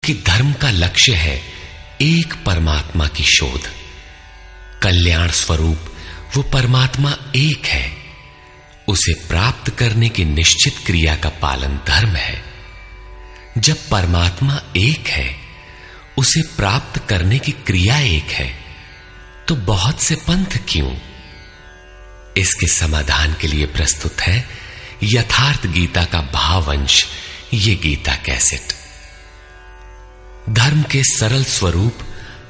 कि धर्म का लक्ष्य है एक परमात्मा की शोध। कल्याण स्वरूप वो परमात्मा एक है। उसे प्राप्त करने की निश्चित क्रिया का पालन धर्म है। जब परमात्मा एक है, उसे प्राप्त करने की क्रिया एक है, तो बहुत से पंथ क्यों? इसके समाधान के लिए प्रस्तुत है यथार्थ गीता का भावंश, ये गीता कैसेट। धर्म के सरल स्वरूप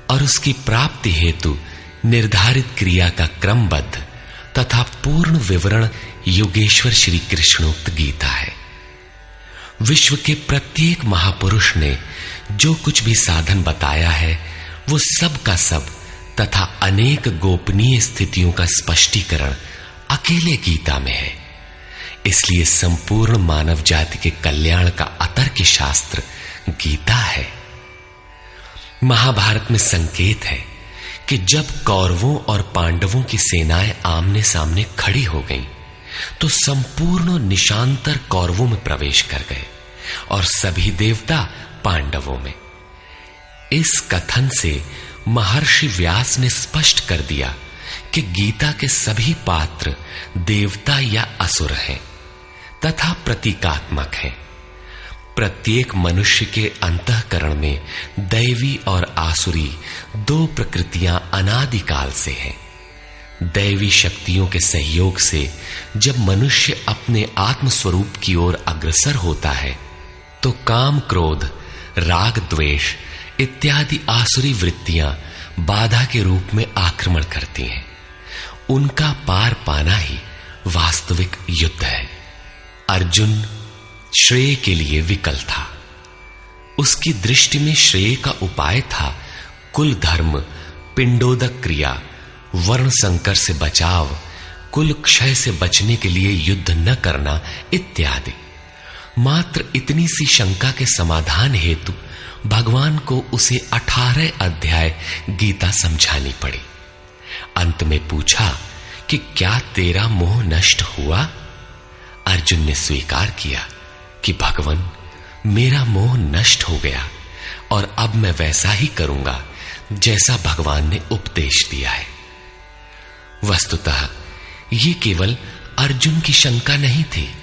और उसकी प्राप्ति हेतु निर्धारित क्रिया का क्रमबद्ध तथा पूर्ण विवरण योगेश्वर श्री कृष्णोक्त गीता है। विश्व के प्रत्येक महापुरुष ने जो कुछ भी साधन बताया है, वो सब का सब तथा अनेक गोपनीय स्थितियों का स्पष्टीकरण अकेले गीता में है। इसलिए संपूर्ण मानव जाति के कल्याण का अतर्क शास्त्र गीता है। महाभारत में संकेत है कि जब कौरवों और पांडवों की सेनाएं आमने सामने खड़ी हो गईं, तो संपूर्ण निशांतर कौरवों में प्रवेश कर गए और सभी देवता पांडवों में। इस कथन से महर्षि व्यास ने स्पष्ट कर दिया कि गीता के सभी पात्र देवता या असुर हैं तथा प्रतीकात्मक हैं। प्रत्येक मनुष्य के अंतःकरण में दैवी और आसुरी दो प्रकृतियां अनादिकाल से हैं। दैवी शक्तियों के सहयोग से जब मनुष्य अपने आत्म स्वरूप की ओर अग्रसर होता है, तो काम, क्रोध, राग, द्वेष इत्यादि आसुरी वृत्तियां बाधा के रूप में आक्रमण करती हैं। उनका पार पाना ही वास्तविक युद्ध है। अर्जुन श्रेय के लिए विकल था। उसकी दृष्टि में श्रेय का उपाय था कुल धर्म, पिंडोदक क्रिया, वर्ण संकर से बचाव, कुल क्षय से बचने के लिए युद्ध न करना इत्यादि। मात्र इतनी सी शंका के समाधान हेतु भगवान को उसे 18 अध्याय गीता समझानी पड़ी। अंत में पूछा कि क्या तेरा मोह नष्ट हुआ? अर्जुन ने स्वीकार किया कि भगवान, मेरा मोह नष्ट हो गया और अब मैं वैसा ही करूंगा जैसा भगवान ने उपदेश दिया है। वस्तुतः ये केवल अर्जुन की शंका नहीं थी,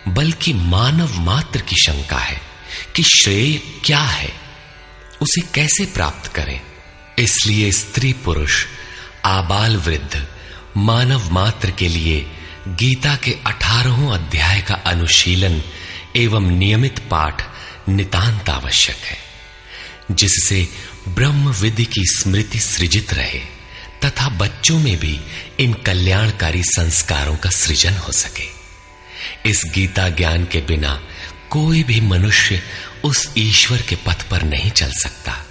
बल्कि मानव मात्र की शंका है कि श्रेय क्या है, उसे कैसे प्राप्त करें। इसलिए स्त्री पुरुष, आबाल वृद्ध, मानव मात्र के लिए गीता के 18 अध्याय का अनुशीलन एवं नियमित पाठ नितांत आवश्यक है, जिससे ब्रह्म विधि की स्मृति सृजित रहे तथा बच्चों में भी इन कल्याणकारी संस्कारों का सृजन हो सके। इस गीता ज्ञान के बिना कोई भी मनुष्य उस ईश्वर के पथ पर नहीं चल सकता।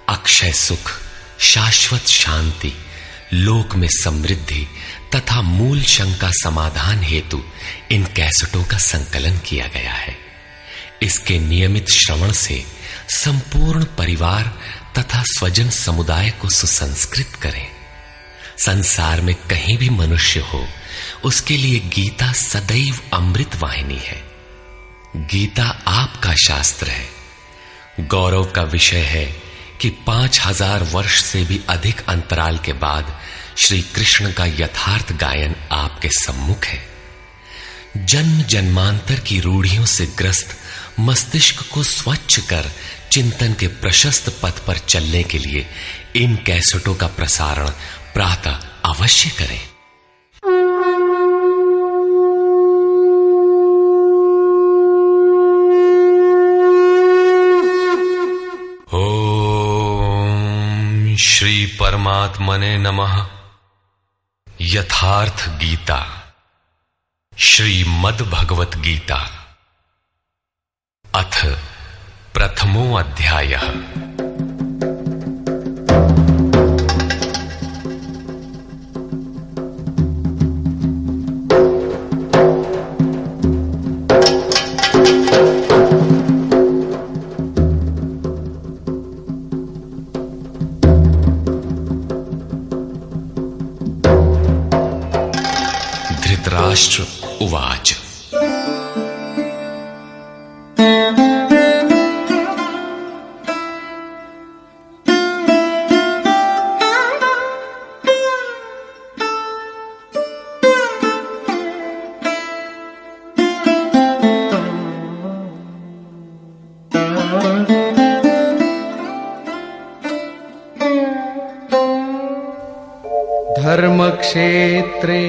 अक्षय सुख, शाश्वत शांति, लोक में समृद्धि तथा मूल शंका समाधान हेतु इन कैसेटों का संकलन किया गया है। इसके नियमित श्रवण से संपूर्ण परिवार तथा स्वजन समुदाय को सुसंस्कृत करें। संसार में कहीं भी मनुष्य हो, उसके लिए गीता सदैव अमृत वाहिनी है। गीता आपका शास्त्र है। गौरव का विषय है कि 5000 वर्ष से भी अधिक अंतराल के बाद श्री कृष्ण का यथार्थ गायन आपके सम्मुख है। जन्म जन्मांतर की रूढ़ियों से ग्रस्त मस्तिष्क को स्वच्छ कर चिंतन के प्रशस्त पथ पर चलने के लिए इन कैसेटों का प्रसारण प्रातः अवश्य करें। ओम श्री परमात्मने नमः। यथार्थ गीता, श्रीमद् भगवत गीता, अथ प्रथमो अध्यायः। धृतराष्ट्र उवाच। धर्मक्षेत्रे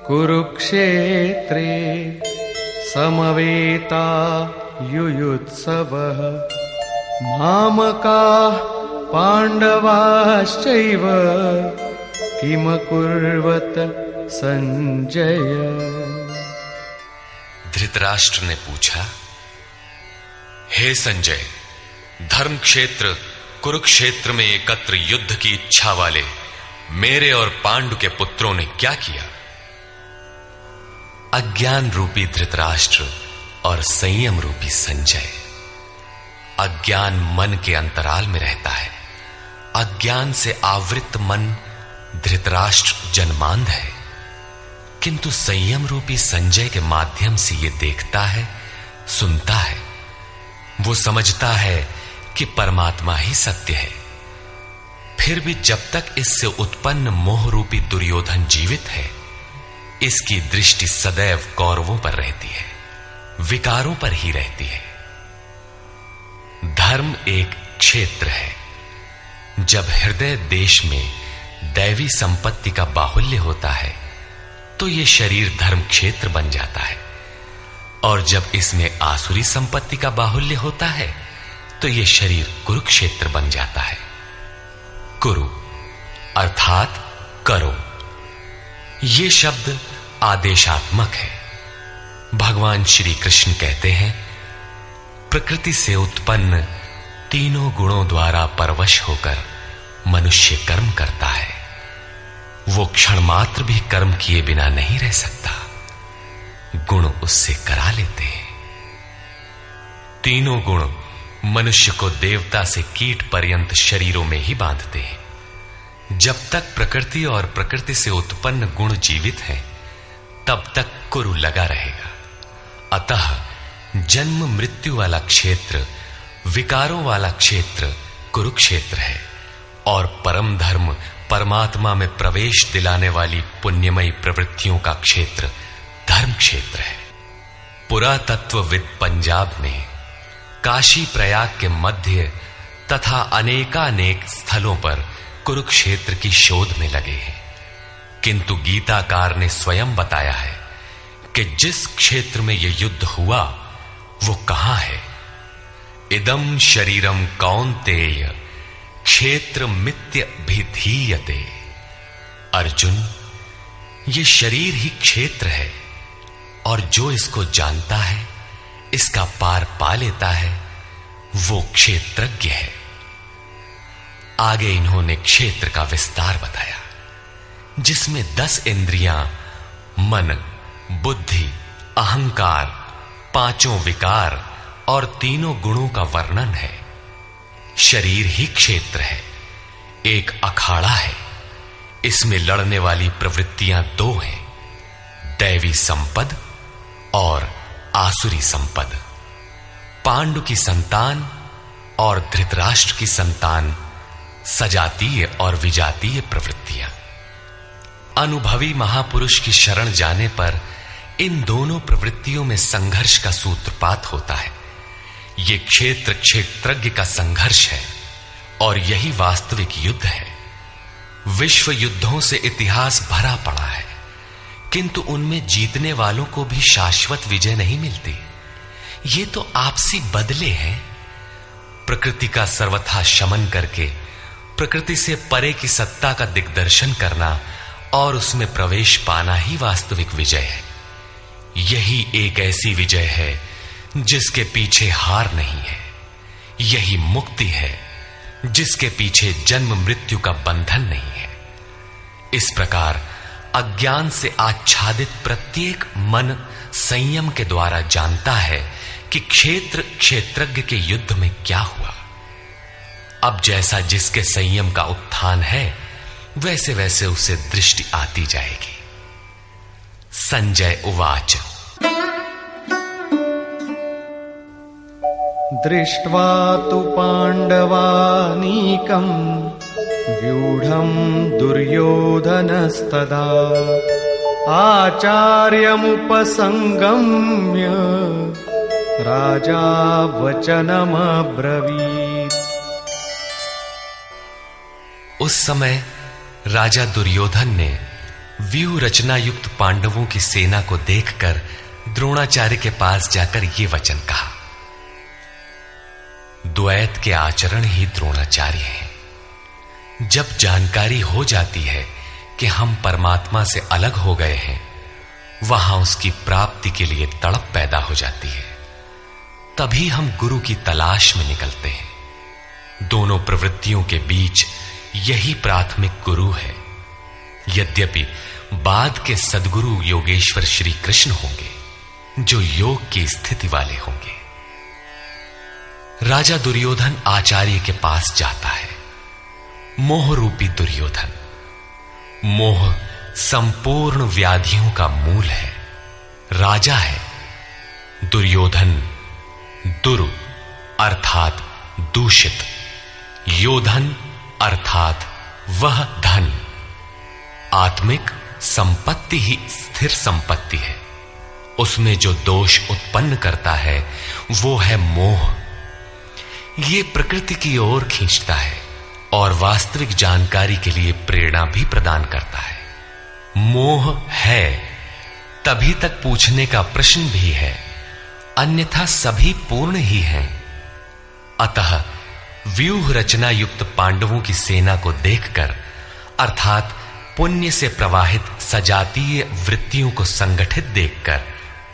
कुरुक्षेत्रे समवेता युयुत्सवः मामकाः पाण्डवाश्चैव किमकुर्वत संजय। धृतराष्ट्र ने पूछा, हे संजय, धर्म क्षेत्र कुरुक्षेत्र में एकत्र युद्ध की इच्छा वाले मेरे और पांडु के पुत्रों ने क्या किया? अज्ञान रूपी धृतराष्ट्र और संयम रूपी संजय। अज्ञान मन के अंतराल में रहता है। अज्ञान से आवृत मन धृतराष्ट्र जन्मांध है, किंतु संयम रूपी संजय के माध्यम से यह देखता है, सुनता है। वो समझता है कि परमात्मा ही सत्य है। फिर भी जब तक इससे उत्पन्न मोह रूपी दुर्योधन जीवित है, इसकी दृष्टि सदैव कौरवों पर रहती है, विकारों पर ही रहती है। धर्म एक क्षेत्र है। जब हृदय देश में दैवी संपत्ति का बाहुल्य होता है तो यह शरीर धर्म क्षेत्र बन जाता है, और जब इसमें आसुरी संपत्ति का बाहुल्य होता है तो यह शरीर कुरुक्षेत्र बन जाता है। कुरु अर्थात करो। यह शब्द आदेशात्मक है। भगवान श्री कृष्ण कहते हैं, प्रकृति से उत्पन्न तीनों गुणों द्वारा परवश होकर मनुष्य कर्म करता है। वो क्षण मात्र भी कर्म किए बिना नहीं रह सकता। गुण उससे करा लेते हैं। तीनों गुण मनुष्य को देवता से कीट पर्यंत शरीरों में ही बांधते हैं। जब तक प्रकृति और प्रकृति से उत्पन्न गुण जीवित हैं, तब तक कुरु लगा रहेगा। अतः जन्म मृत्यु वाला क्षेत्र, विकारों वाला क्षेत्र कुरुक्षेत्र है, और परम धर्म परमात्मा में प्रवेश दिलाने वाली पुण्यमयी प्रवृत्तियों का क्षेत्र धर्म क्षेत्र है। पुरातत्वविद पंजाब में काशी प्रयाग के मध्य तथा अनेकानेक स्थलों पर कुरुक्षेत्र की शोध में लगे हैं, किंतु गीताकार ने स्वयं बताया है कि जिस क्षेत्र में यह युद्ध हुआ वो कहां है। इदम शरीरम कौन्तेय क्षेत्र मित्य भिधीयते। अर्जुन, ये शरीर ही क्षेत्र है, और जो इसको जानता है, इसका पार पा लेता है, वो क्षेत्रज्ञ है। आगे इन्होंने क्षेत्र का विस्तार बताया, जिसमें 10 इंद्रियां, मन, बुद्धि, अहंकार, 5 विकार और 3 गुणों का वर्णन है। शरीर ही क्षेत्र है, एक अखाड़ा है। इसमें लड़ने वाली प्रवृत्तियां 2 हैं, दैवी संपद और आसुरी संपद। पांडु की संतान और धृतराष्ट्र की संतान सजातीय और विजातीय प्रवृत्तियां। अनुभवी महापुरुष की शरण जाने पर इन दोनों प्रवृत्तियों में संघर्ष का सूत्रपात होता है। यह क्षेत्र क्षेत्रज्ञ का संघर्ष है, और यही वास्तविक युद्ध है। विश्व युद्धों से इतिहास भरा पड़ा है, किंतु उनमें जीतने वालों को भी शाश्वत विजय नहीं मिलती। ये तो आपसी बदले हैं। प्रकृति का सर्वथा शमन करके प्रकृति से परे की सत्ता का दिग्दर्शन करना और उसमें प्रवेश पाना ही वास्तविक विजय है। यही एक ऐसी विजय है जिसके पीछे हार नहीं है। यही मुक्ति है जिसके पीछे जन्म मृत्यु का बंधन नहीं है। इस प्रकार अज्ञान से आच्छादित प्रत्येक मन संयम के द्वारा जानता है कि क्षेत्र क्षेत्रज्ञ के युद्ध में क्या हुआ। अब जैसा जिसके संयम का उत्थान है, वैसे वैसे उसे दृष्टि आती जाएगी। संजय उवाच। दृष्ट्वा तु पाण्डवानीकं व्यूढं दुर्योधनस्तदा आचार्यमुपसंगम्य राजा वचनमब्रवीत्। उस समय राजा दुर्योधन ने व्यूह रचना युक्त पांडवों की सेना को देखकर द्रोणाचार्य के पास जाकर यह वचन कहा। द्वैत के आचरण ही द्रोणाचार्य हैं। जब जानकारी हो जाती है कि हम परमात्मा से अलग हो गए हैं, वहां उसकी प्राप्ति के लिए तड़प पैदा हो जाती है। तभी हम गुरु की तलाश में निकलते हैं। दोनों प्रवृत्तियों के बीच यही प्राथमिक गुरु है। यद्यपि बाद के सद्गुरु योगेश्वर श्री कृष्ण होंगे, जो योग की स्थिति वाले होंगे। राजा दुर्योधन आचार्य के पास जाता है। मोह रूपी दुर्योधन। मोह संपूर्ण व्याधियों का मूल है। राजा है। दुर्योधन दुरु अर्थात दूषित, योधन अर्थात वह धन। आत्मिक संपत्ति ही स्थिर संपत्ति है। उसमें जो दोष उत्पन्न करता है वो है मोह। ये प्रकृति की ओर खींचता है और वास्तविक जानकारी के लिए प्रेरणा भी प्रदान करता है। मोह है तभी तक पूछने का प्रश्न भी है, अन्यथा सभी पूर्ण ही हैं। अतः व्यूह रचना युक्त पांडवों की सेना को देखकर, अर्थात पुण्य से प्रवाहित सजातीय वृत्तियों को संगठित देखकर,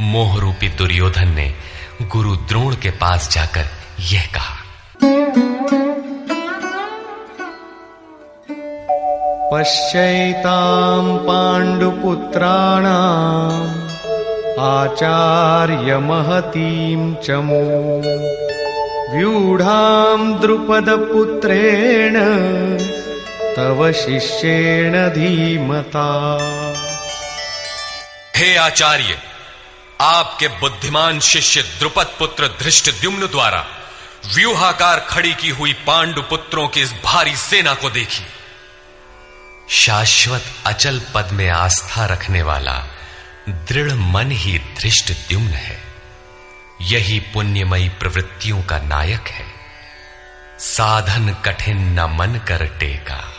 मोह रूपी दुर्योधन ने गुरु द्रोण के पास जाकर यह कहा। पश्यैतां पाण्डुपुत्राणाम् आचार्य महतीं चमू व्यूढां द्रुपदपुत्रेण तव शिष्येण धीमता। हे आचार्य, आपके बुद्धिमान शिष्य द्रुपद पुत्र धृष्टद्युम्न द्वारा व्यूहाकार खड़ी की हुई पांडु पुत्रों की इस भारी सेना को देखी। शाश्वत अचल पद में आस्था रखने वाला दृढ़ मन ही धृष्टद्युम्न है। यही पुण्यमयी प्रवृत्तियों का नायक है। साधन कठिन न मन कर टेका।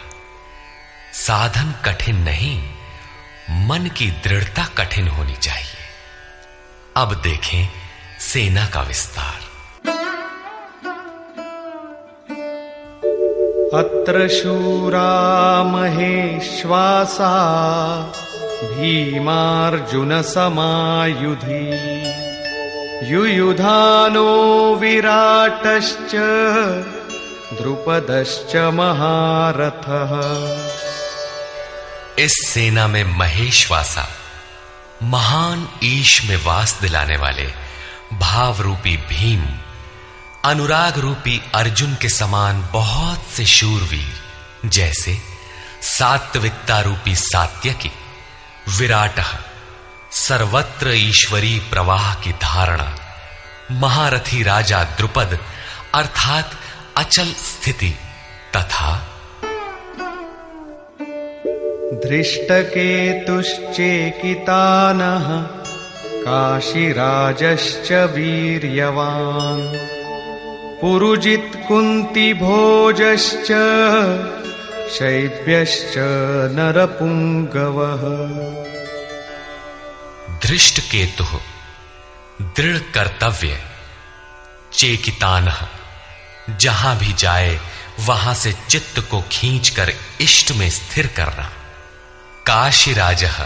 साधन कठिन नहीं, मन की दृढ़ता कठिन होनी चाहिए। अब देखें सेना का विस्तार। अत्र शूरा महेश्वासा भीमार्जुन समायुधि युयुधानो विराटश्च द्रुपदश्च महारथः। इस सेना में महेश्वासा, महान ईश में वास दिलाने वाले भाव रूपी भीम, अनुराग रूपी अर्जुन के समान बहुत से शूरवीर, जैसे सात्विकता रूपी सात्यकी, विराटः, सर्वत्र ईश्वरी प्रवाह की धारणा, महारथी राजा द्रुपद अर्थात अचल स्थिति, तथा धृष्टकेतुश्चेकितानः काशीराजश्च वीर्यवान् पुरुजित् कुन्तिभोजश्च शैब्यश्च नरपुंगवः। धृष्टकेतु दृढ़ कर्तव्य, चेकितानः जहां भी जाए वहां से चित्त को खींचकर इष्ट में स्थिर करना, काशीराजः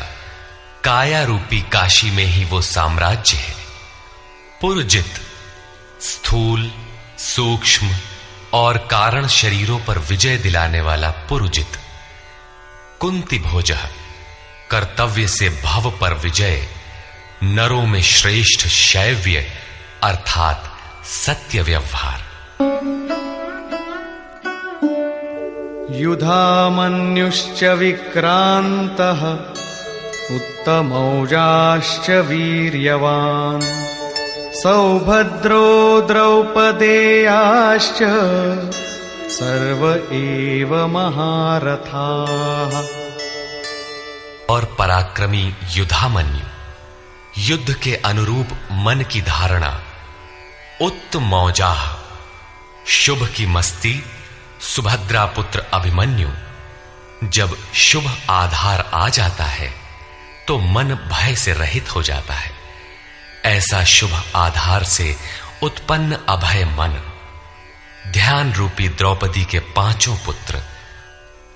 काया रूपी काशी में ही वो साम्राज्य है, पुरुजित स्थूल सूक्ष्म और कारण शरीरों पर विजय दिलाने वाला पुरुजित, कुंती भोजः कर्तव्य से भव पर विजय, नरों में श्रेष्ठ शैव्य अर्थात सत्य व्यवहार। युधामन्युश्च विक्रान्तः उत्तमौजाश्च वीर्यवान् सौभद्रो द्रौपदेयाश्च सर्व एव महारथाः। और पराक्रमी युधामन्यु, युद्ध के अनुरूप मन की धारणा, उत्तमौजाः शुभ की मस्ती, सुभद्रा पुत्र अभिमन्यु, जब शुभ आधार आ जाता है तो मन भय से रहित हो जाता है। ऐसा शुभ आधार से उत्पन्न अभय मन ध्यान रूपी द्रौपदी के पांचों पुत्र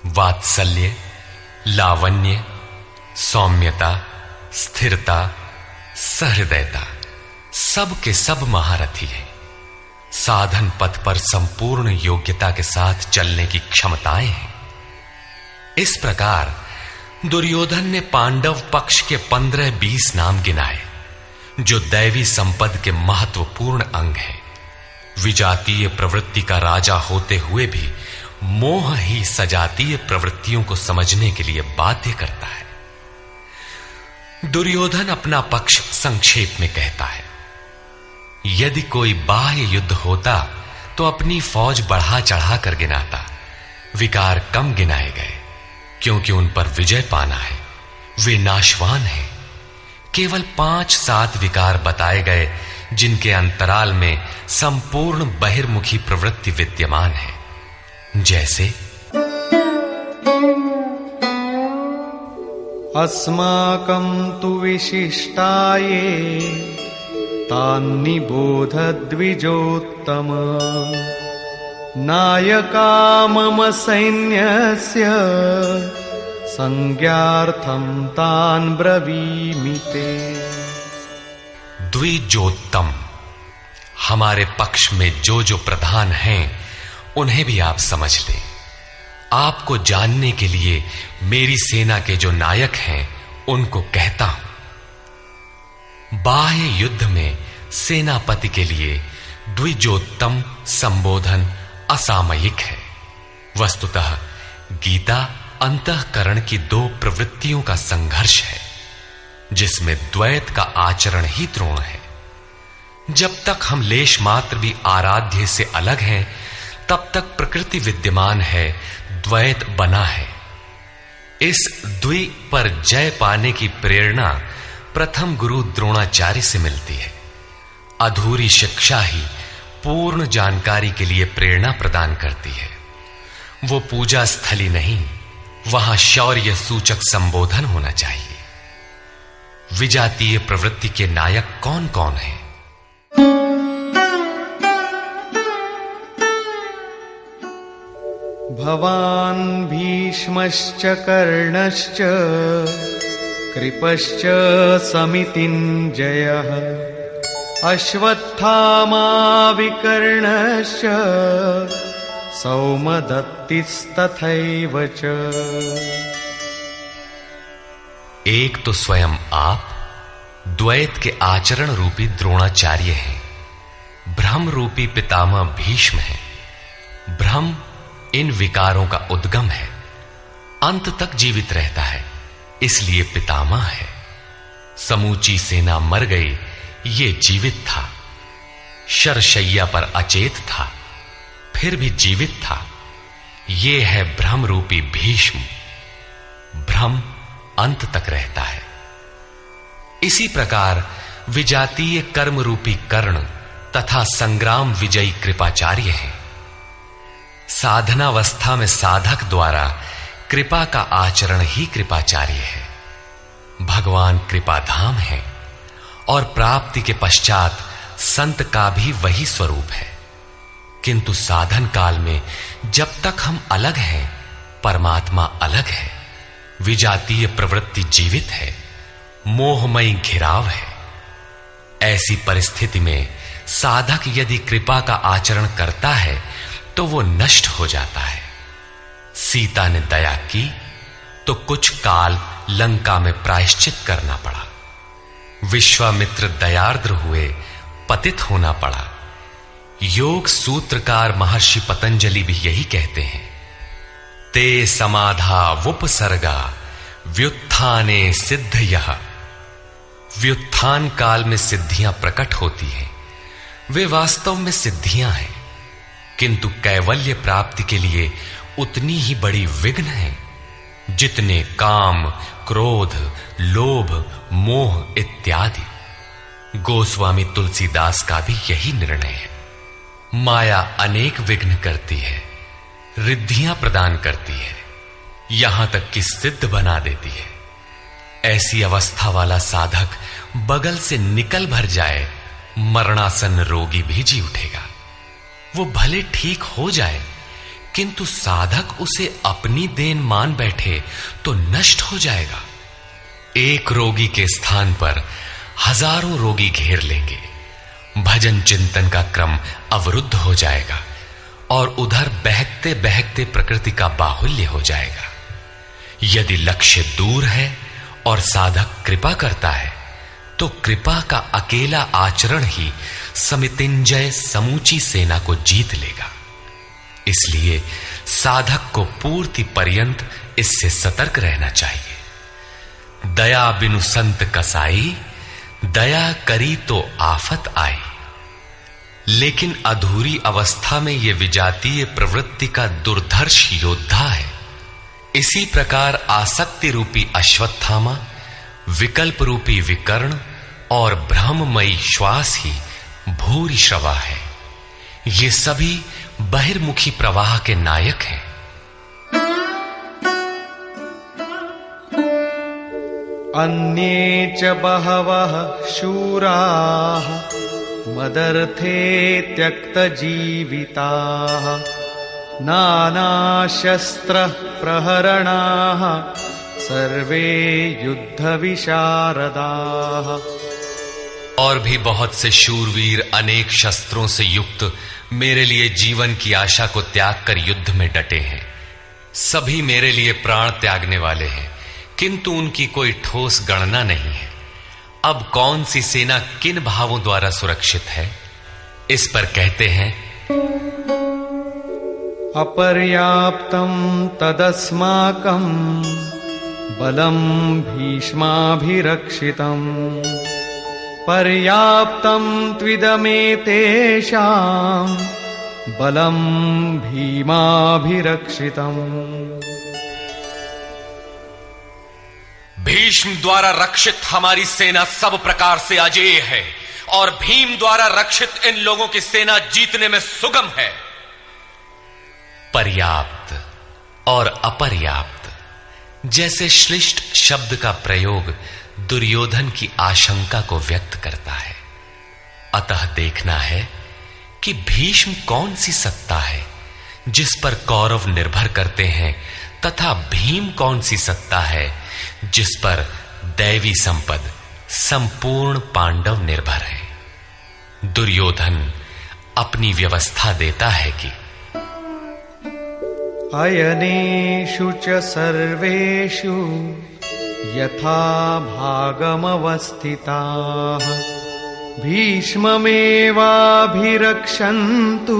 वात्सल्य, लावण्य, सौम्यता, स्थिरता, सहृदयता सब के सब महारथी हैं। साधन पथ पर संपूर्ण योग्यता के साथ चलने की क्षमताएं हैं। इस प्रकार दुर्योधन ने पांडव पक्ष के 15-20 नाम गिनाए जो दैवी संपद के महत्वपूर्ण अंग हैं। विजातीय प्रवृत्ति का राजा होते हुए भी मोह ही सजातीय प्रवृत्तियों को समझने के लिए बाध्य करता है। दुर्योधन अपना पक्ष संक्षेप में कहता है, यदि कोई बाह्य युद्ध होता तो अपनी फौज बढ़ा चढ़ा कर गिनाता। विकार कम गिनाए गए क्योंकि उन पर विजय पाना है, वे नाशवान हैं। केवल 5-7 विकार बताए गए जिनके अंतराल में संपूर्ण बहिर्मुखी प्रवृत्ति विद्यमान है, जैसे अस्माकं तु विशिष्टाये तान्निबोध द्विजोत्तम नायका मम सैन्यस्य संज्ञार्थं तान् ब्रवीमि ते। द्विजोत्तम, हमारे पक्ष में जो जो प्रधान हैं उन्हें भी आप समझ लें। आपको जानने के लिए मेरी सेना के जो नायक हैं उनको कहता हूं। बाह्य युद्ध में सेनापति के लिए द्विजोत्तम संबोधन असामयिक है। वस्तुतः गीता अंतःकरण की 2 प्रवृत्तियों का संघर्ष है जिसमें द्वैत का आचरण ही द्रोण है। जब तक हम लेश मात्र भी आराध्य से अलग हैं तब तक प्रकृति विद्यमान है, द्वैत बना है। इस द्वि पर जय पाने की प्रेरणा प्रथम गुरु द्रोणाचार्य से मिलती है। अधूरी शिक्षा ही पूर्ण जानकारी के लिए प्रेरणा प्रदान करती है। वो पूजा स्थली नहीं, वहां शौर्य सूचक संबोधन होना चाहिए। विजातीय प्रवृत्ति के नायक कौन कौन हैं? भवान् भीष्मश्च कर्णश्च कृपश्च समितिञ्जयः अश्वत्थामा विकर्णश्च सौमदत्तिस्तथैव च। एक तो स्वयं आप द्वैत के आचरण रूपी द्रोणाचार्य हैं। भ्रम रूपी पितामह भीष्म है। भ्रम इन विकारों का उद्गम है, अंत तक जीवित रहता है, इसलिए पितामह है। समूची सेना मर गई, ये जीवित था। शरशैया पर अचेत था, फिर भी जीवित था। ये है भ्रम रूपी भीष्म। भ्रम अंत तक रहता है। इसी प्रकार विजातीय कर्म रूपी कर्ण तथा संग्राम विजयी कृपाचार्य हैं। साधनावस्था में साधक द्वारा कृपा का आचरण ही कृपाचार्य है। भगवान कृपाधाम है और प्राप्ति के पश्चात संत का भी वही स्वरूप है। किंतु साधन काल में जब तक हम अलग हैं, परमात्मा अलग है। विजातीय प्रवृत्ति जीवित है, मोहमयी घिराव है। ऐसी परिस्थिति में साधक यदि कृपा का आचरण करता है तो वो नष्ट हो जाता है। सीता ने दया की तो कुछ काल लंका में प्रायश्चित करना पड़ा। विश्वामित्र दयार्द्र हुए, पतित होना पड़ा। योग सूत्रकार महर्षि पतंजलि भी यही कहते हैं, ते समाधा वुपसर्गा व्युत्थाने सिद्धयः। व्युत्थान काल में सिद्धियां प्रकट होती हैं, वे वास्तव में सिद्धियां हैं, किंतु कैवल्य प्राप्ति के लिए उतनी ही बड़ी विघ्न है जितने काम, क्रोध, लोभ, मोह इत्यादि। गोस्वामी तुलसीदास का भी यही निर्णय है। माया अनेक विघ्न करती है, रिद्धियां प्रदान करती है, यहां तक कि सिद्ध बना देती है। ऐसी अवस्था वाला साधक बगल से निकल भर जाए, मरणासन रोगी भी जी उठेगा। वो भले ठीक हो जाए, किंतु साधक उसे अपनी देन मान बैठे तो नष्ट हो जाएगा। एक रोगी के स्थान पर हजारों रोगी घेर लेंगे। भजन चिंतन का क्रम अवरुद्ध हो जाएगा और उधर बहकते बहकते प्रकृति का बाहुल्य हो जाएगा। यदि लक्ष्य दूर है और साधक कृपा करता है, तो कृपा का अकेला आचरण ही समितिंजय समूची सेना को जीत लेगा। इसलिए साधक को पूर्ति पर्यंत इससे सतर्क रहना चाहिए। दया बिनु संत कसाई, दया करी तो आफत आई। लेकिन अधूरी अवस्था में यह विजातीय प्रवृत्ति का दुर्धर्ष योद्धा है। इसी प्रकार आसक्ति रूपी अश्वत्थामा, विकल्प रूपी विकर्ण और भ्रममयी श्वास ही भूरि श्रवा है। ये सभी बहिर्मुखी प्रवाह के नायक हैं। अन्ये च बहवः शूराः मदर्थे त्यक्तजीविताः नानाशस्त्र प्रहरणाः सर्वे युद्धविशारदाः। और भी बहुत से शूरवीर अनेक शस्त्रों से युक्त मेरे लिए जीवन की आशा को त्याग कर युद्ध में डटे हैं। सभी मेरे लिए प्राण त्यागने वाले हैं, किंतु उनकी कोई ठोस गणना नहीं है। अब कौन सी सेना किन भावों द्वारा सुरक्षित है, इस पर कहते हैं अपर्याप्तं तदस्माकं बलं भीष्माभिरक्षितम् पर्याप्तं त्विदमेतेषां बलं भीमाभिरक्षितम्। भीष्म द्वारा रक्षित हमारी सेना सब प्रकार से अजेय है और भीम द्वारा रक्षित इन लोगों की सेना जीतने में सुगम है। पर्याप्त और अपर्याप्त जैसे श्लिष्ट शब्द का प्रयोग दुर्योधन की आशंका को व्यक्त करता है। अतः देखना है कि भीष्म कौन सी सत्ता है जिस पर कौरव निर्भर करते हैं, तथा भीम कौन सी सत्ता है जिस पर दैवी संपद संपूर्ण पांडव निर्भर है। दुर्योधन अपनी व्यवस्था देता है कि अयनेषु च सर्वेषु यथा भागमवस्थिताः भीष्ममेवाभिरक्षन्तु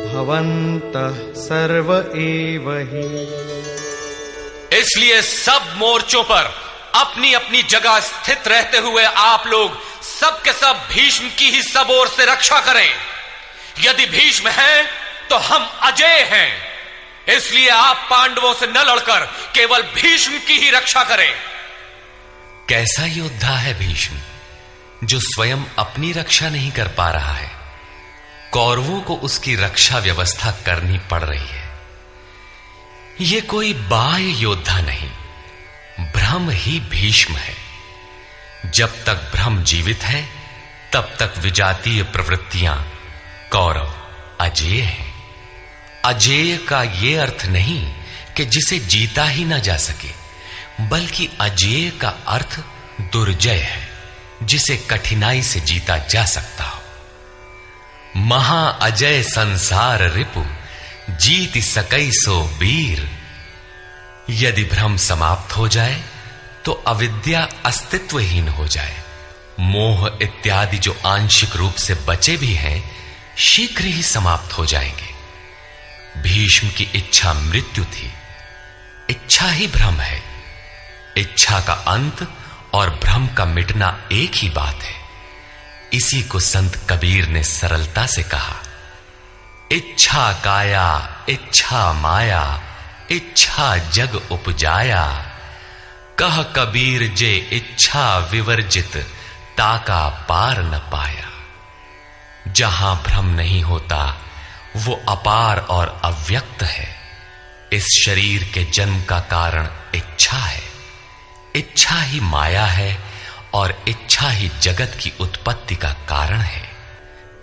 भवन्तः सर्व एव हि। इसलिए सब मोर्चों पर अपनी अपनी जगह स्थित रहते हुए आप लोग सब के सब भीष्म की ही सब ओर से रक्षा करें। यदि भीष्म है तो हम अजेय हैं, इसलिए आप पांडवों से न लड़कर केवल भीष्म की ही रक्षा करें। कैसा योद्धा है भीष्म, जो स्वयं अपनी रक्षा नहीं कर पा रहा है, कौरवों को उसकी रक्षा व्यवस्था करनी पड़ रही है। यह कोई बाह्य योद्धा नहीं, ब्रह्म ही भीष्म है। जब तक ब्रह्म जीवित है, तब तक विजातीय प्रवृत्तियां कौरव अजेय हैं। अजेय का यह अर्थ नहीं कि जिसे जीता ही ना जा सके, बल्कि अजेय का अर्थ दुर्जय है, जिसे कठिनाई से जीता जा सकता हो। महा अजय संसार रिपु जीत सकई सो वीर। यदि भ्रम समाप्त हो जाए तो अविद्या अस्तित्वहीन हो जाए। मोह इत्यादि जो आंशिक रूप से बचे भी हैं, शीघ्र ही समाप्त हो जाएंगे। भीष्म की इच्छा मृत्यु थी, इच्छा ही भ्रम है। इच्छा का अंत और भ्रम का मिटना एक ही बात है। इसी को संत कबीर ने सरलता से कहा, इच्छा काया इच्छा माया इच्छा जग उपजाया। कह कबीर जे इच्छा विवर्जित ताका पार न पाया। जहां भ्रम नहीं होता वो अपार और अव्यक्त है। इस शरीर के जन्म का कारण इच्छा है, इच्छा ही माया है और इच्छा ही जगत की उत्पत्ति का कारण है।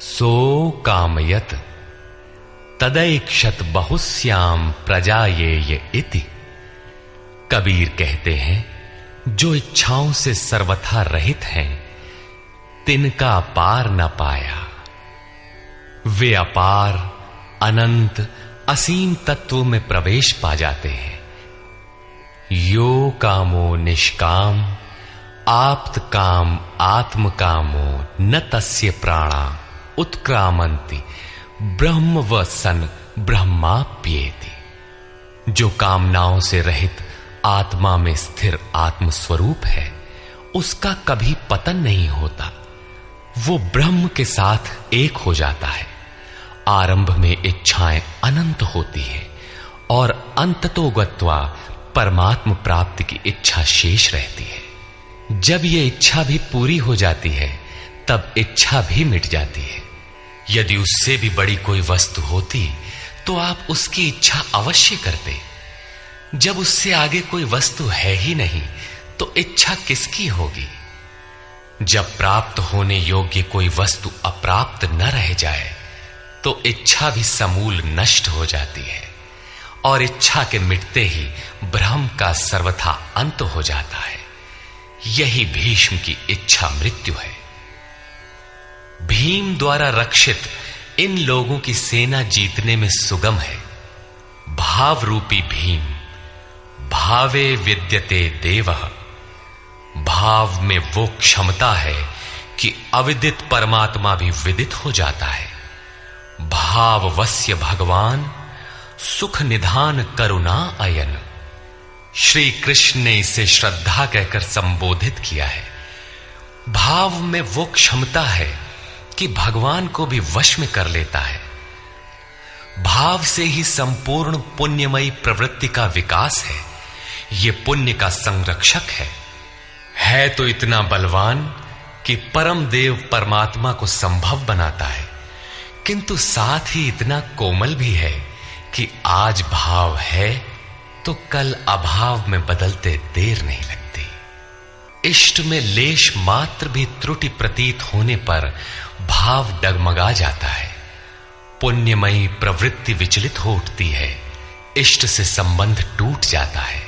सो कामयत तदैक्षत बहुश्याम प्रजायेय इति। कबीर कहते हैं, जो इच्छाओं से सर्वथा रहित हैं, तिनका पार न पाया। वे अपार, अनंत, असीम तत्व में प्रवेश पा जाते हैं। यो कामो निष्काम आप्त काम आत्म कामो न तस्य प्राणा उत्क्रामंति ब्रह्म व सन ब्रह्माप्येति। जो कामनाओं से रहित आत्मा में स्थिर आत्म स्वरूप है, उसका कभी पतन नहीं होता। वो ब्रह्म के साथ एक हो जाता है। आरंभ में इच्छाएं अनंत होती हैं और अंततो गत्वा परमात्म प्राप्ति की इच्छा शेष रहती है। जब ये इच्छा भी पूरी हो जाती है, तब इच्छा भी मिट जाती है। यदि उससे भी बड़ी कोई वस्तु होती तो आप उसकी इच्छा अवश्य करते। जब उससे आगे कोई वस्तु है ही नहीं, तो इच्छा किसकी होगी? जब प्राप्त होने योग्य कोई वस्तु अप्राप्त न रह जाए, तो इच्छा भी समूल नष्ट हो जाती है और इच्छा के मिटते ही ब्रह्म का सर्वथा अंत हो जाता है। यही भीष्म की इच्छा मृत्यु है। भीम द्वारा रक्षित इन लोगों की सेना जीतने में सुगम है। भाव रूपी भीम, भावे विद्यते देवः। भाव में वो क्षमता है कि अविदित परमात्मा भी विदित हो जाता है। भाववस्य भगवान सुख निधान करुणा अयन। श्री कृष्ण ने इसे श्रद्धा कहकर संबोधित किया है। भाव में वो क्षमता है कि भगवान को भी वश में कर लेता है। भाव से ही संपूर्ण पुण्यमयी प्रवृत्ति का विकास है। ये पुण्य का संरक्षक है तो इतना बलवान कि परम देव परमात्मा को संभव बनाता है, किंतु साथ ही इतना कोमल भी है कि आज भाव है तो कल अभाव में बदलते देर नहीं लगती। इष्ट में लेश मात्र भी त्रुटि प्रतीत होने पर भाव डगमगा जाता है। पुण्यमयी प्रवृत्ति विचलित हो उठती है, इष्ट से संबंध टूट जाता है।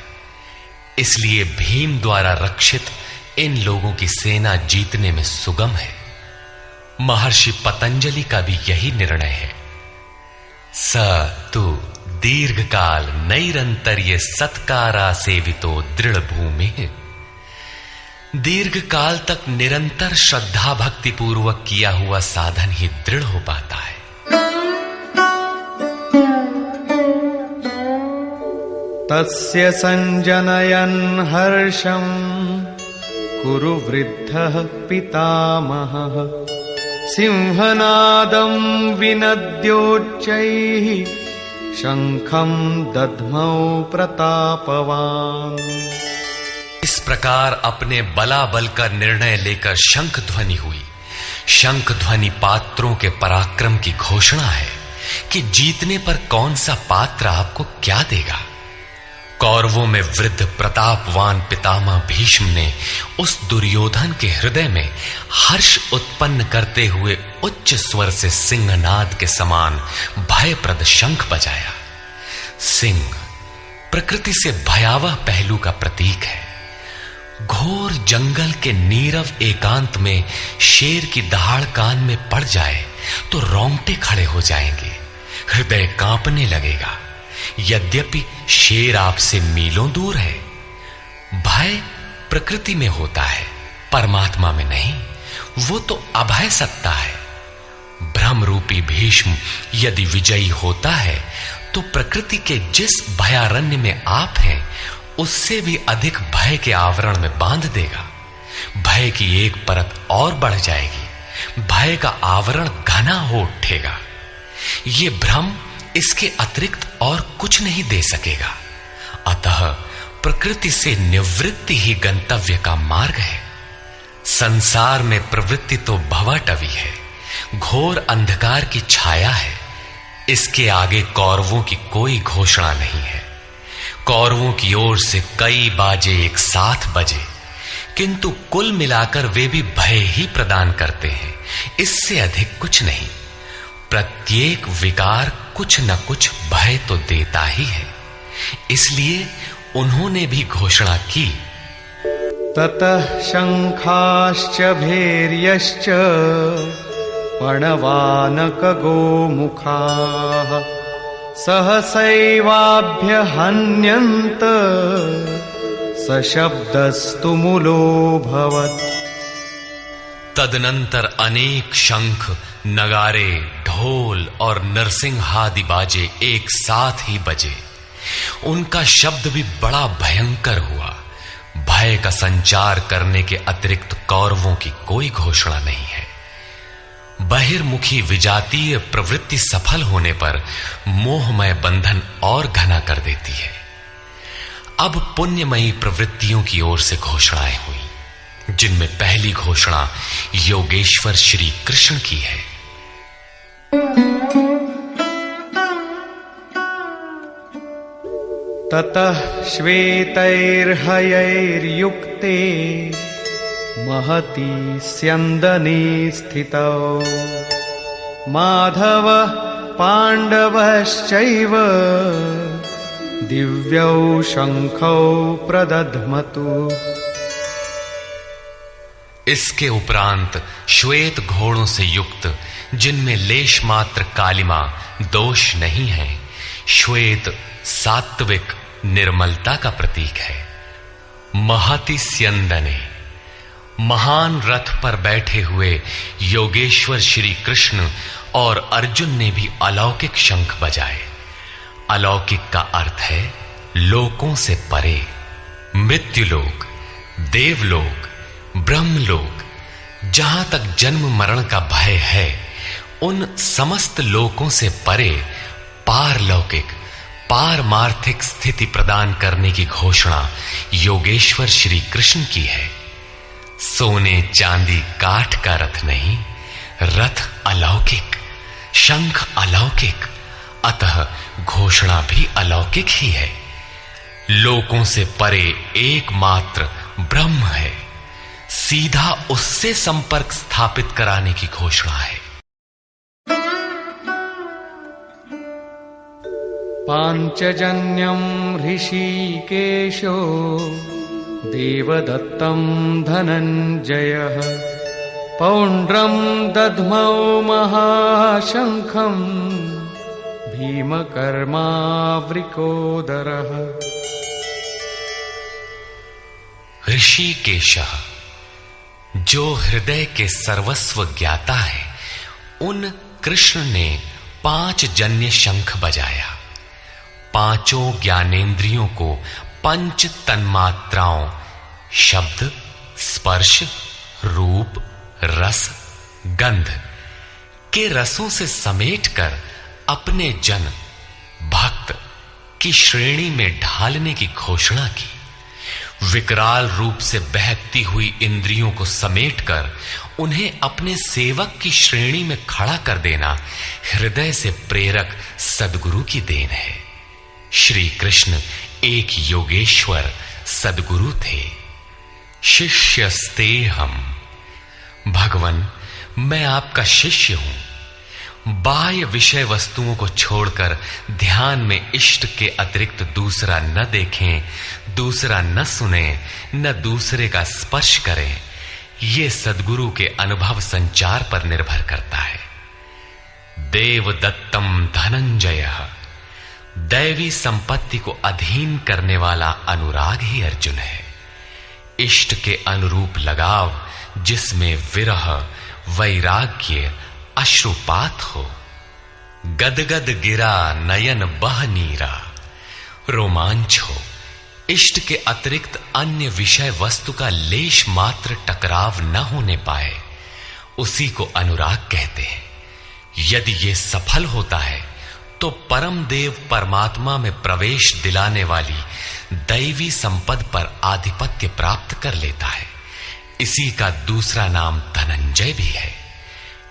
इसलिए भीम द्वारा रक्षित इन लोगों की सेना जीतने में सुगम है। महर्षि पतंजलि का भी यही निर्णय है। स तु दीर्घकाल नैरंतर्य सत्कारा सेवितो दृढ़ भूमि। दीर्घकाल तक निरंतर श्रद्धा भक्ति पूर्वक किया हुआ साधन ही दृढ़ हो पाता है। तस्य संजनयन् हर्षं कुरु वृद्धः पितामहः। सिंहनादं विनद्योच्चैः शंखं दध्मौ प्रतापवान। इस प्रकार अपने बलाबल का निर्णय लेकर शंख ध्वनि हुई। शंख ध्वनि पात्रों के पराक्रम की घोषणा है कि जीतने पर कौन सा पात्र आपको क्या देगा। कौरवों में वृद्ध प्रतापवान पितामह भीष्म ने उस दुर्योधन के हृदय में हर्ष उत्पन्न करते हुए उच्च स्वर से सिंहनाद के समान भयप्रद शंख बजाया। सिंह प्रकृति से भयावह पहलू का प्रतीक है। घोर जंगल के नीरव एकांत में शेर की दहाड़ कान में पड़ जाए तो रोंगटे खड़े हो जाएंगे, हृदय कांपने लगेगा। यद्यपि शेर आपसे मीलों दूर है। भय प्रकृति में होता है, परमात्मा में नहीं। वो तो अभय सत्ता है। ब्रह्म रूपी भीष्म यदि विजयी होता है तो प्रकृति के जिस भयारण्य में आप हैं, उससे भी अधिक भय के आवरण में बांध देगा। भय की एक परत और बढ़ जाएगी। भय का आवरण घना हो उठेगा। ये भ्रम इसके अतिरिक्त और कुछ नहीं दे सकेगा। अतः प्रकृति से निवृत्ति ही गंतव्य का मार्ग है। संसार में प्रवृत्ति तो भवाटवी है, घोर अंधकार की छाया है। इसके आगे कौरवों की कोई घोषणा नहीं है। कौरवों की ओर से कई बाजे एक साथ बजे, किंतु कुल मिलाकर वे भी भय ही प्रदान करते हैं, इससे अधिक कुछ नहीं। प्रत्येक विकार कुछ न कुछ भय तो देता ही है। इसलिए उन्होंने भी घोषणा की, ततः शंखाश्च भैर्यश्च पणवानक गोमुखाः सहसैवाभ्यहन्यन्त सशब्दस्तु मूलोऽभवत्। तदनंतर अनेक शंख, नगारे, ढोल और नरसिंहादि बाजे एक साथ ही बजे। उनका शब्द भी बड़ा भयंकर हुआ। भय का संचार करने के अतिरिक्त कौरवों की कोई घोषणा नहीं है। बहिर्मुखी विजातीय प्रवृत्ति सफल होने पर मोहमय बंधन और घना कर देती है। अब पुण्यमयी प्रवृत्तियों की ओर से घोषणाएं हुई, जिनमें पहली घोषणा योगेश्वर श्री कृष्ण की है। ततः श्वेतैर्हयैर्युक्ते महती स्यन्दने स्थितौ माधव पांडवश्चैव दिव्यौ शंखौ प्रदध्मतु। इसके उपरांत श्वेत घोड़ों से युक्त, जिनमें लेश मात्र कालिमा दोष नहीं है, श्वेत सात्विक निर्मलता का प्रतीक है। महति स्यन्दने, महान रथ पर बैठे हुए योगेश्वर श्री कृष्ण और अर्जुन ने भी अलौकिक शंख बजाए। अलौकिक का अर्थ है लोकों से परे। मृत्युलोक, देवलोक, ब्रह्मलोक, जहां तक जन्म मरण का भय है, उन समस्त लोकों से परे पारलौकिक, पारमार्थिक स्थिति प्रदान करने की घोषणा योगेश्वर श्री कृष्ण की है। सोने चांदी काठ का रथ नहीं, रथ अलौकिक, शंख अलौकिक, अतः घोषणा भी अलौकिक ही है। लोकों से परे एकमात्र ब्रह्म है, सीधा उससे संपर्क स्थापित कराने की घोषणा है। पांचजन्यं ऋषिकेशो देवदत्तं धनंजयः पौंड्रं दध्मौ महाशंखं भीमकर्मावृकोदरः। ऋषिकेशः, जो हृदय के सर्वस्व ज्ञाता है, उन कृष्ण ने 5 जन्य शंख बजाया। पांचों ज्ञानेंद्रियों को पंच तन्मात्राओं शब्द, स्पर्श, रूप, रस, गंध के रसों से समेटकर अपने जन भक्त की श्रेणी में ढालने की घोषणा की। विकराल रूप से बहकती हुई इंद्रियों को समेटकर उन्हें अपने सेवक की श्रेणी में खड़ा कर देना हृदय से प्रेरक सद्गुरु की देन है। श्री कृष्ण एक योगेश्वर सद्गुरु थे। शिष्यस्ते हम, भगवन मैं आपका शिष्य हूं। बाह्य विषय वस्तुओं को छोड़कर ध्यान में इष्ट के अतिरिक्त दूसरा न देखें, दूसरा न सुने, न दूसरे का स्पर्श करें। यह सद्गुरु के अनुभव संचार पर निर्भर करता है। देवदत्तम धनंजयः, दैवी संपत्ति को अधीन करने वाला अनुराग ही अर्जुन है। इष्ट के अनुरूप लगाव, जिसमें विरह, वैराग्य, अश्रुपात हो। गदगद गिरा नयन बह नीरा, रोमांच हो। इष्ट के अतिरिक्त अन्य विषय वस्तु का लेश मात्र टकराव न होने पाए, उसी को अनुराग कहते हैं। यदि ये सफल होता है तो परम देव परमात्मा में प्रवेश दिलाने वाली दैवी संपद पर आधिपत्य प्राप्त कर लेता है। इसी का दूसरा नाम धनंजय भी है।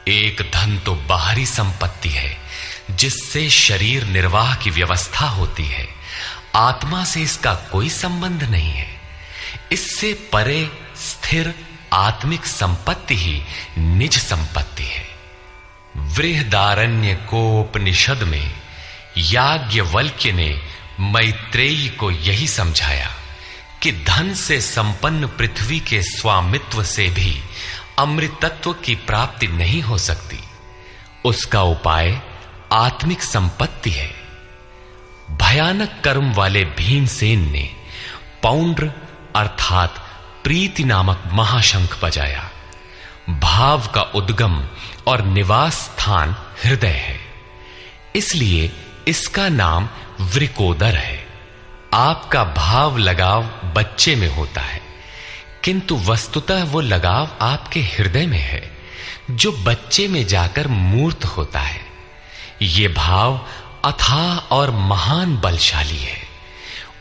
एक धन तो बाहरी संपत्ति है, जिससे शरीर निर्वाह की व्यवस्था होती है। आत्मा से इसका कोई संबंध नहीं है। इससे परे स्थिर आत्मिक संपत्ति ही निज संपत्ति है। बृहदारण्य कोपनिषद में याज्ञवल्क्य ने मैत्रेयी को यही समझाया कि धन से संपन्न पृथ्वी के स्वामित्व से भी अमृतत्व की प्राप्ति नहीं हो सकती। उसका उपाय आत्मिक संपत्ति है। भयानक कर्म वाले भीमसेन ने पौंड्र अर्थात प्रीति नामक महाशंख बजाया। भाव का उद्गम और निवास स्थान हृदय है, इसलिए इसका नाम वृकोदर है। आपका भाव लगाव बच्चे में होता है, किंतु वस्तुतः वो लगाव आपके हृदय में है, जो बच्चे में जाकर मूर्त होता है। ये भाव अथाह और महान बलशाली है।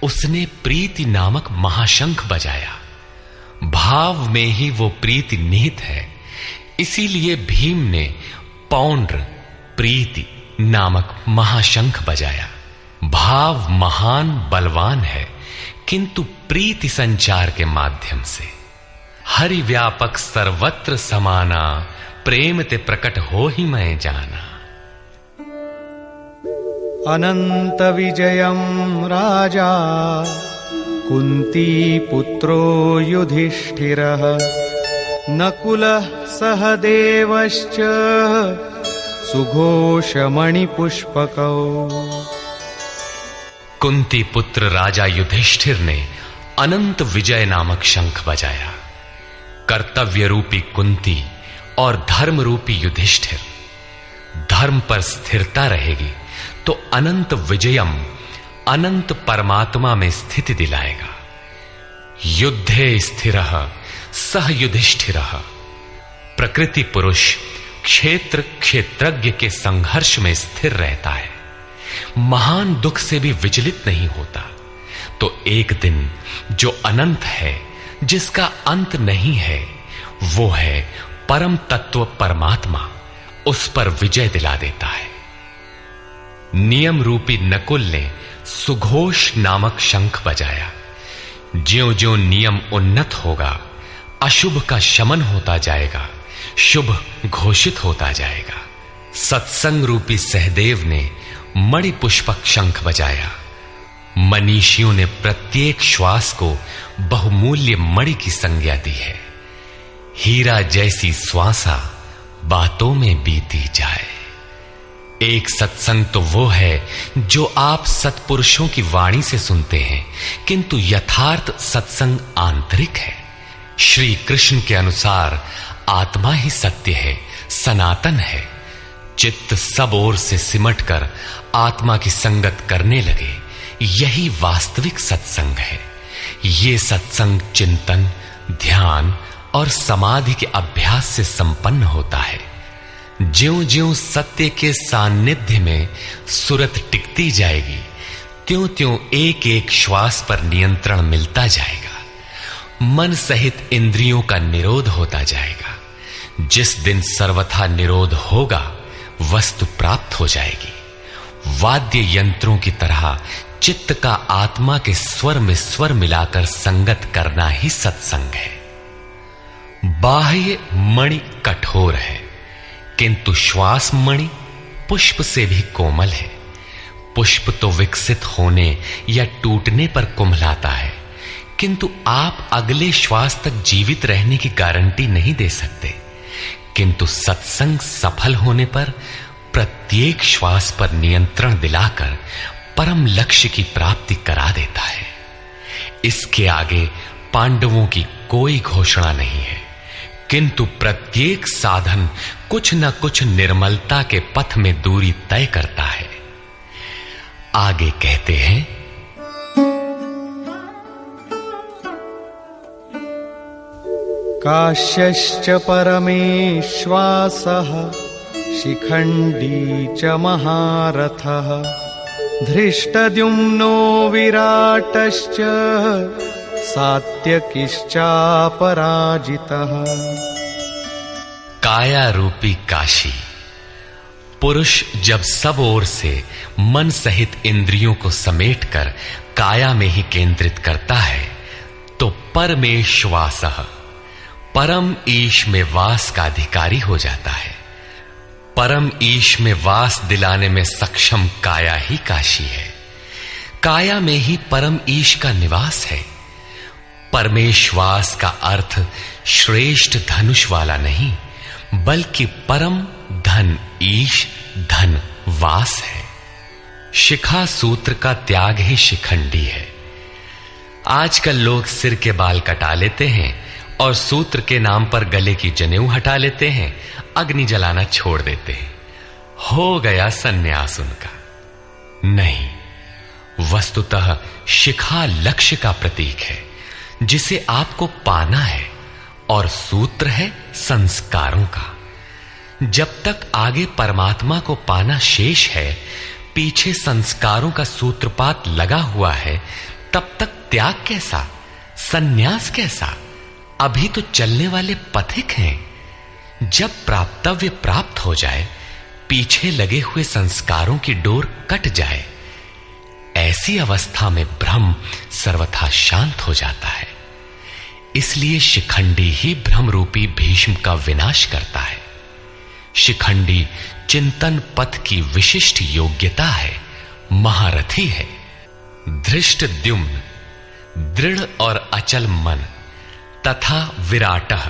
उसने प्रीति नामक महाशंख बजाया। भाव में ही वो प्रीति निहित है, इसीलिए भीम ने पौंड्र प्रीति नामक महाशंख बजाया। भाव महान बलवान है, किंतु प्रीति संचार के माध्यम से। हरि व्यापक सर्वत्र समाना, प्रेम ते प्रकट हो ही मैं जाना। अनंत विजयम राजा कुंती पुत्रो युधिष्ठिरः नकुलः सहदेवश्च सुघोषमणिपुष्पकौ। कुंती पुत्र राजा युधिष्ठिर ने अनंत विजय नामक शंख बजाया। कर्तव्य रूपी कुंती और धर्म रूपी युधिष्ठिर। धर्म पर स्थिरता रहेगी तो अनंत विजयम अनंत परमात्मा में स्थिति दिलाएगा। युद्धे स्थिरः सह युधिष्ठिरः। प्रकृति पुरुष क्षेत्र क्षेत्रज्ञ के संघर्ष में स्थिर रहता है, महान दुख से भी विचलित नहीं होता। तो एक दिन जो अनंत है, जिसका अंत नहीं है, वो है परम तत्व परमात्मा, उस पर विजय दिला देता है। नियम रूपी नकुल ने सुघोष नामक शंख बजाया। ज्यों ज्यों नियम उन्नत होगा, अशुभ का शमन होता जाएगा, शुभ घोषित होता जाएगा। सत्संग रूपी सहदेव ने मणिपुष्पक शंख बजाया। मनीषियों ने प्रत्येक श्वास को बहुमूल्य मणि की संज्ञा दी है। हीरा जैसी श्वासा बातों में बीती जाए। एक सत्संग तो वो है जो आप सत्पुरुषों की वाणी से सुनते हैं, किंतु यथार्थ सत्संग आंतरिक है। श्री कृष्ण के अनुसार आत्मा ही सत्य है, सनातन है। चित्त सब ओर से सिमटकर आत्मा की संगत करने लगे, यही वास्तविक सत्संग है। ये सत्संग चिंतन, ध्यान और समाधि के अभ्यास से संपन्न होता है। ज्यों ज्यों सत्य के सान्निध्य में सुरत टिकती जाएगी, त्यों त्यों एक एक श्वास पर नियंत्रण मिलता जाएगा। मन सहित इंद्रियों का निरोध होता जाएगा। जिस दिन सर्वथा निरोध होगा, वस्तु प्राप्त हो जाएगी। वाद्य यंत्रों की तरह चित्त का आत्मा के स्वर में स्वर मिलाकर संगत करना ही सत्संग है। बाह्य मणि कठोर है, किंतु श्वास मणि पुष्प से भी कोमल है। पुष्प तो विकसित होने या टूटने पर कुम्हलाता है, किंतु आप अगले श्वास तक जीवित रहने की गारंटी नहीं दे सकते। किंतु सत्संग सफल होने पर प्रत्येक श्वास पर नियंत्रण दिलाकर परम लक्ष्य की प्राप्ति करा देता है। इसके आगे पांडवों की कोई घोषणा नहीं है, किंतु प्रत्येक साधन कुछ न कुछ निर्मलता के पथ में दूरी तय करता है। आगे कहते हैं, काश्यश्च परमेश्वासः शिखण्डी च महारथः धृष्टद्युम्नो विराटश्च सात्यकिश्चापराजितः। काया रूपी काशी, पुरुष जब सब ओर से मन सहित इंद्रियों को समेटकर काया में ही केंद्रित करता है तो परमेश्वासः परम ईश में वास का अधिकारी हो जाता है। परम ईश में वास दिलाने में सक्षम काया ही काशी है। काया में ही परम ईश का निवास है। परमेश्वास का अर्थ श्रेष्ठ धनुष वाला नहीं, बल्कि परम धन ईश धन वास है। शिखा सूत्र का त्याग ही शिखंडी है। आजकल लोग सिर के बाल कटा लेते हैं और सूत्र के नाम पर गले की जनेऊ हटा लेते हैं, अग्नि जलाना छोड़ देते हैं। हो गया सन्यास उनका। नहीं, वस्तुतः शिखा लक्ष्य का प्रतीक है जिसे आपको पाना है, और सूत्र है संस्कारों का। जब तक आगे परमात्मा को पाना शेष है, पीछे संस्कारों का सूत्रपात लगा हुआ है, तब तक त्याग कैसा, सन्यास कैसा? अभी तो चलने वाले पथिक हैं। जब प्राप्तव्य प्राप्त हो जाए, पीछे लगे हुए संस्कारों की डोर कट जाए, ऐसी अवस्था में ब्रह्म सर्वथा शांत हो जाता है। इसलिए शिखंडी ही ब्रह्म रूपी भीष्म का विनाश करता है। शिखंडी चिंतन पथ की विशिष्ट योग्यता है, महारथी है। धृष्टद्युम्न दृढ़ और अचल मन तथा विराटः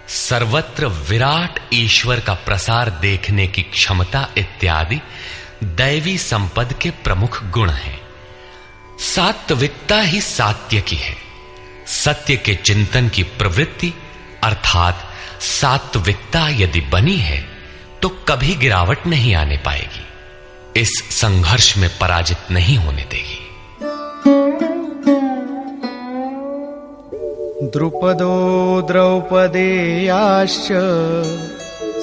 सर्वत्र विराट ईश्वर का प्रसार देखने की क्षमता इत्यादि दैवी संपद के प्रमुख गुण हैं। सात्विकता ही सात्य की है। सत्य के चिंतन की प्रवृत्ति अर्थात सात्विकता यदि बनी है तो कभी गिरावट नहीं आने पाएगी, इस संघर्ष में पराजित नहीं होने देगी। द्रुपदो द्रौपदेयाश्च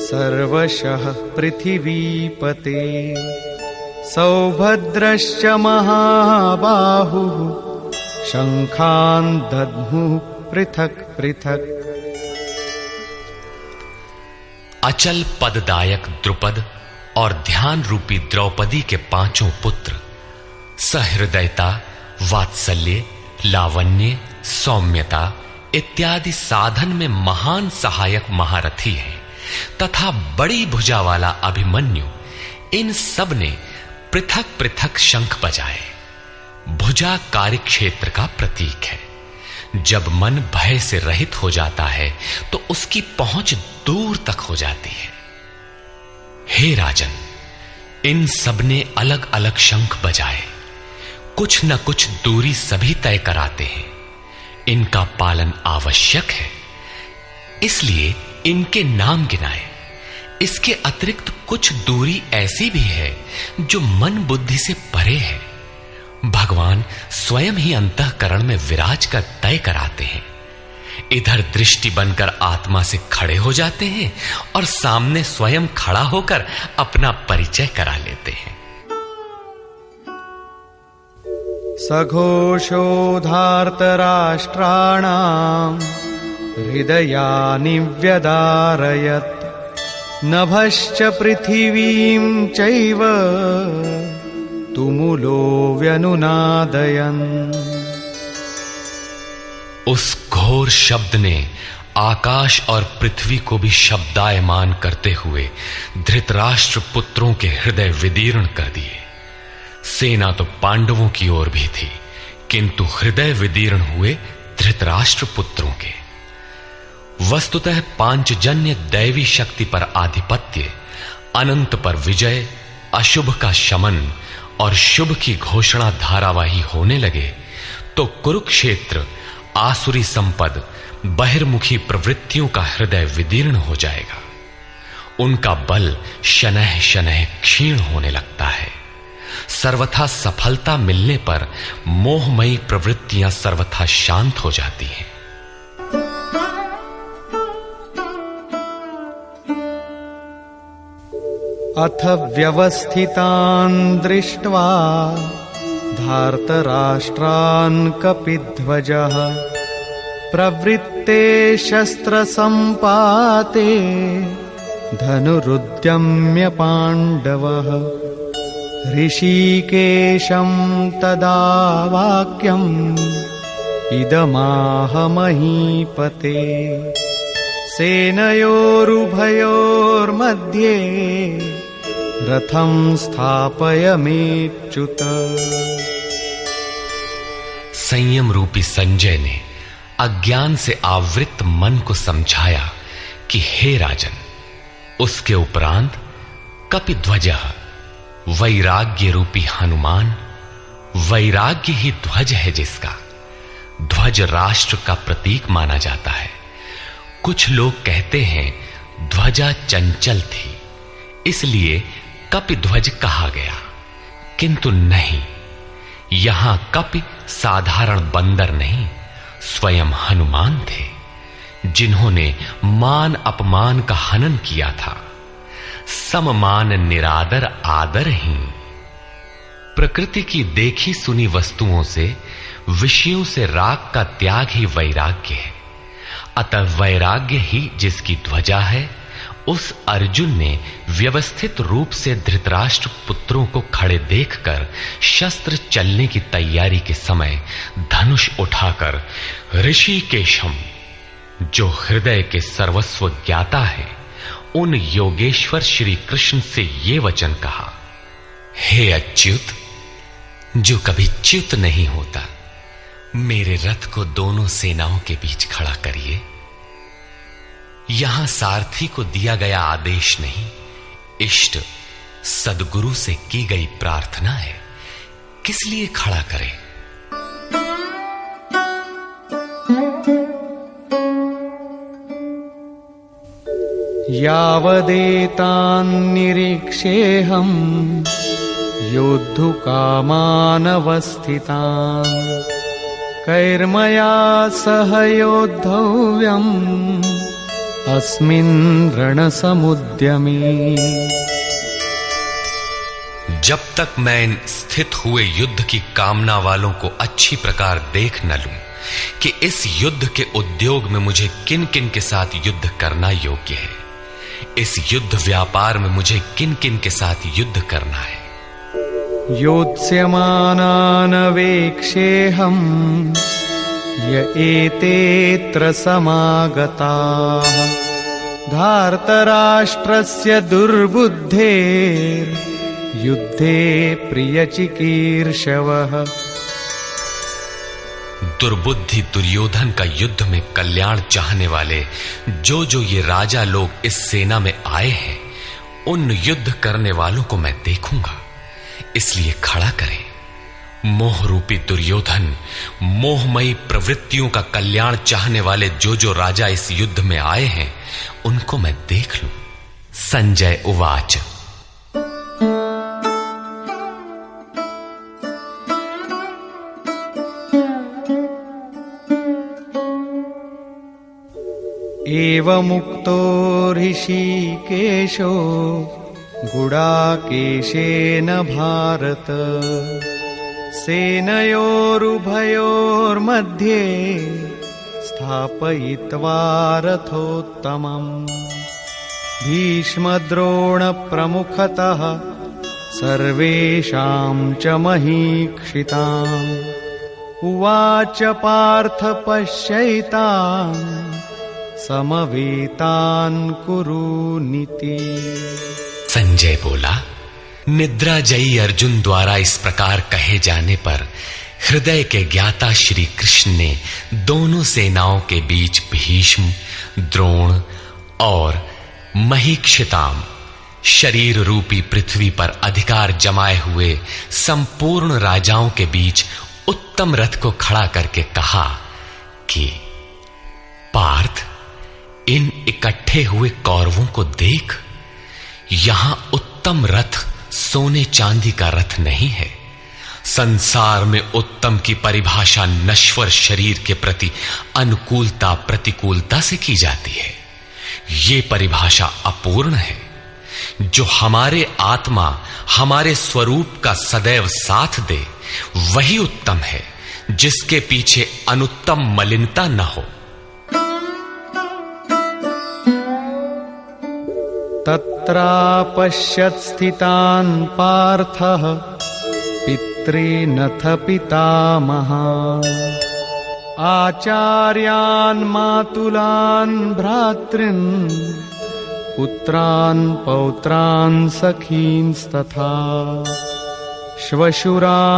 सर्वशः पृथिवीपते सौभद्रश्च महाबाहुः शंखान् दद्मुः पृथक् पृथक्। अचल पददायक द्रुपद और ध्यान रूपी द्रौपदी के पांचों पुत्र सहृदयता, वात्सल्य, लावण्य, सौम्यता इत्यादि साधन में महान सहायक महारथी हैं तथा बड़ी भुजा वाला अभिमन्यु, इन सब ने पृथक पृथक शंख बजाए। भुजा कार्यक्षेत्र का प्रतीक है। जब मन भय से रहित हो जाता है तो उसकी पहुंच दूर तक हो जाती है। हे राजन, इन सब ने अलग अलग शंख बजाए, कुछ न कुछ दूरी सभी तय कराते हैं। इनका पालन आवश्यक है, इसलिए इनके नाम गिनाए। इसके अतिरिक्त कुछ दूरी ऐसी भी है जो मन बुद्धि से परे है। भगवान स्वयं ही अंतःकरण में विराज कर तय कराते हैं। इधर दृष्टि बनकर आत्मा से खड़े हो जाते हैं और सामने स्वयं खड़ा होकर अपना परिचय करा लेते हैं। सघोषो धार्तराष्ट्राणाम् हृदयानि व्यदारयत् नभश्च पृथिवीं चैव तुमुलो व्यनुनादयन्। उस घोर शब्द ने आकाश और पृथ्वी को भी शब्दायमान करते हुए धृतराष्ट्र पुत्रों के हृदय विदीर्ण कर दिए। सेना तो पांडवों की ओर भी थी, किंतु हृदय विदीर्ण हुए धृतराष्ट्र पुत्रों के। वस्तुतः पांचजन्य दैवी शक्ति पर आधिपत्य, अनंत पर विजय, अशुभ का शमन और शुभ की घोषणा धारावाही होने लगे तो कुरुक्षेत्र आसुरी संपद, बहिर्मुखी प्रवृत्तियों का हृदय विदीर्ण हो जाएगा। उनका बल शनैः शनैः क्षीण होने लगता है। सर्वथा सफलता मिलने पर मोहमयी प्रवृत्तियां सर्वथा शांत हो जाती हैं। अथ व्यवस्थितान् दृष्ट्वा धार्तराष्ट्रान् कपिध्वजः प्रवृत्ते शस्त्रसम्पाते धनुरुद्यम्य पाण्डवः ऋषिकेशं तदा वाक्यम् इदमाह महीपते सेनयोरुभयोर्मध्ये रथं स्थापयमेच्युत। संयम रूपी संजय ने अज्ञान से आवृत मन को समझाया कि हे राजन, उसके उपरांत कपिध्वजः वैराग्य रूपी हनुमान, वैराग्य ही ध्वज है जिसका, ध्वज राष्ट्र का प्रतीक माना जाता है। कुछ लोग कहते हैं ध्वजा चंचल थी, इसलिए कपिध्वज कहा गया, किंतु नहीं, यहां कपि साधारण बंदर नहीं, स्वयं हनुमान थे, जिन्होंने मान अपमान का हनन किया था। सममान निरादर आदरहीन। प्रकृति की देखी सुनी वस्तुओं से, विषयों से राग का त्याग ही वैराग्य है। अतः वैराग्य ही जिसकी ध्वजा है, उस अर्जुन ने व्यवस्थित रूप से धृतराष्ट्र पुत्रों को खड़े देखकर शस्त्र चलने की तैयारी के समय धनुष उठाकर ऋषिकेशम, जो हृदय के सर्वस्व ज्ञाता है, उन योगेश्वर श्री कृष्ण से ये वचन कहा, हे अच्युत, जो कभी च्युत नहीं होता, मेरे रथ को दोनों सेनाओं के बीच खड़ा करिए। यहां सारथी को दिया गया आदेश नहीं, इष्ट सदगुरु से की गई प्रार्थना है, किस लिए खड़ा करें? यावदेतान्निरीक्षेऽहम् योद्धुकामानवस्थितान् कैर्मया सह योद्धव्यम् अस्मिन् रणसमुद्यमे। जब तक मैं इन स्थित हुए युद्ध की कामना वालों को अच्छी प्रकार देख न लूं कि इस युद्ध के उद्योग में मुझे किन किन के साथ युद्ध करना योग्य है, इस युद्ध व्यापार में मुझे किन किन के साथ युद्ध करना है। योत्स्यमानानवेक्षेऽहम् य एतेऽत्र समागताः धार्तराष्ट्रस्य दुर्बुद्धेर्युद्धे प्रियचिकीर्षवः। दुर्बुद्धि दुर्योधन का युद्ध में कल्याण चाहने वाले जो ये राजा लोग इस सेना में आए हैं, उन युद्ध करने वालों को मैं देखूंगा, इसलिए खड़ा करें। मोह रूपी दुर्योधन, मोहमयी प्रवृत्तियों का कल्याण चाहने वाले जो राजा इस युद्ध में आए हैं, उनको मैं देख लूं। संजय उवाच। एवमुक्तो ऋषिकेशो गुडाकेशेन भारत सेनयोरुभयोर्मध्ये स्थापयित्वा रथोत्तमम् भीष्मद्रोणप्रमुखतः सर्वेषां च महीक्षिताम् उवाच पार्थ पश्यैतान् समवेतान् कुरुनीति। संजय बोला, निद्रा जयी अर्जुन द्वारा इस प्रकार कहे जाने पर हृदय के ज्ञाता श्री कृष्ण ने दोनों सेनाओं के बीच भीष्म, द्रोण और महीक्षिताम, शरीर रूपी पृथ्वी पर अधिकार जमाए हुए संपूर्ण राजाओं के बीच उत्तम रथ को खड़ा करके कहा कि पार्थ, इन इकट्ठे हुए कौरवों को देख, यहां उत्तम रथ सोने चांदी का रथ नहीं है। संसार में उत्तम की परिभाषा नश्वर शरीर के प्रति अनुकूलता प्रतिकूलता से की जाती है। ये परिभाषा अपूर्ण है। जो हमारे आत्मा, हमारे स्वरूप का सदैव साथ दे, वही उत्तम है, जिसके पीछे अनुत्तम मलिनता न हो। तत्रापश्यत् स्थितान् पार्थः पितॄनथ पितामहान् आचार्यान् मातुलान् भ्रातॄन् पुत्रान् पौत्रान् सखींस्तथा श्वशुरान्